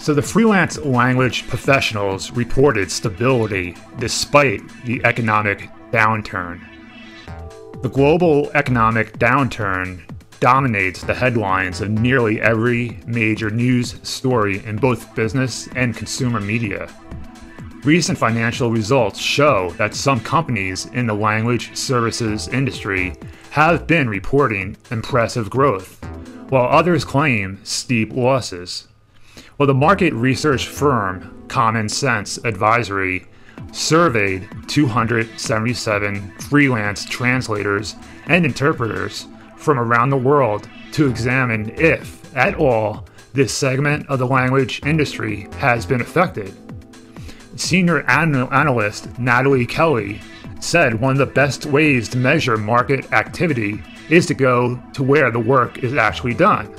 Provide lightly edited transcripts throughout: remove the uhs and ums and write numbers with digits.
So the freelance language professionals reported stability despite the economic downturn. The global economic downturn dominates the headlines of nearly every major news story in both business and consumer media. Recent financial results show that some companies in the language services industry have been reporting impressive growth, while others claim steep losses. Well, the market research firm Common Sense Advisory surveyed 277 freelance translators and interpreters from around the world to examine if, at all, this segment of the language industry has been affected. Senior analyst Natalie Kelly said one of the best ways to measure market activity is to go to where the work is actually done.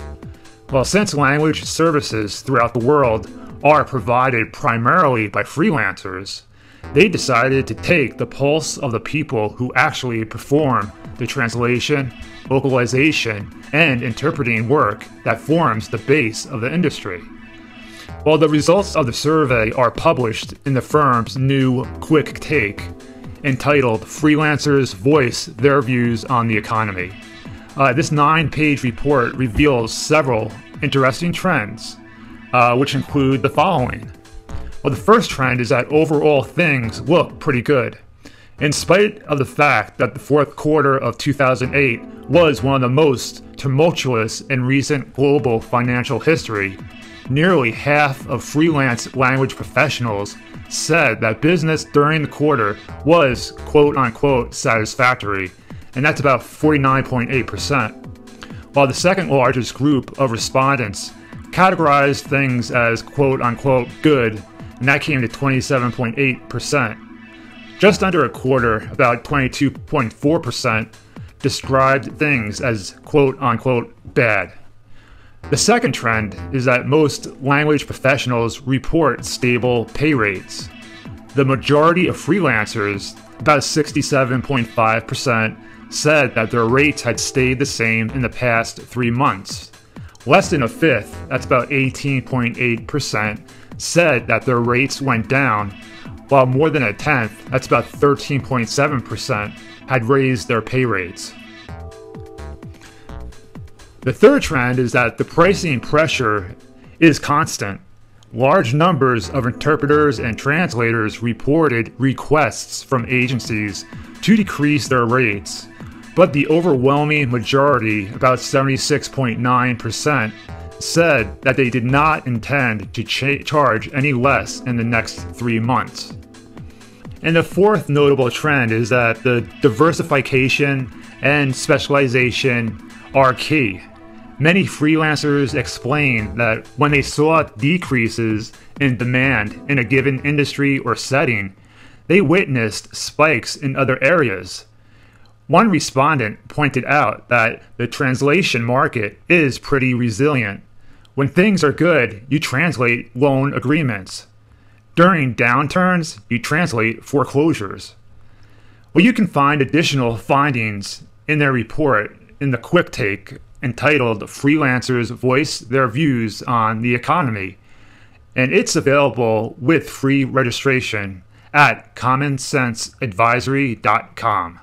Well, since language services throughout the world are provided primarily by freelancers, they decided to take the pulse of the people who actually perform the translation, localization, and interpreting work that forms the base of the industry. Well, the results of the survey are published in the firm's new quick take, entitled Freelancers Voice Their Views on the Economy. This 9-page report reveals several interesting trends, which include the following. Well, the first trend is that overall things look pretty good. In spite of the fact that the fourth quarter of 2008 was one of the most tumultuous in recent global financial history, nearly half of freelance language professionals said that business during the quarter was quote-unquote satisfactory, and that's about 49.8%. While the second largest group of respondents categorized things as quote-unquote good, and that came to 27.8%. Just under a quarter, about 22.4%, described things as quote-unquote bad. The second trend is that most language professionals report stable pay rates. The majority of freelancers, about 67.5%, said that their rates had stayed the same in the past 3 months. Less than a fifth, that's about 18.8%, said that their rates went down, while more than a tenth, that's about 13.7%, had raised their pay rates. The third trend is that the pricing pressure is constant. Large numbers of interpreters and translators reported requests from agencies to decrease their rates, but the overwhelming majority, about 76.9%, said that they did not intend to charge any less in the next 3 months. And the fourth notable trend is that the diversification and specialization are key. Many freelancers explain that when they saw decreases in demand in a given industry or setting, they witnessed spikes in other areas. One respondent pointed out that the translation market is pretty resilient. When things are good, you translate loan agreements. During downturns, you translate foreclosures. Well, you can find additional findings in their report in the quick take entitled Freelancers Voice Their Views on the Economy, and it's available with free registration at commonsenseadvisory.com.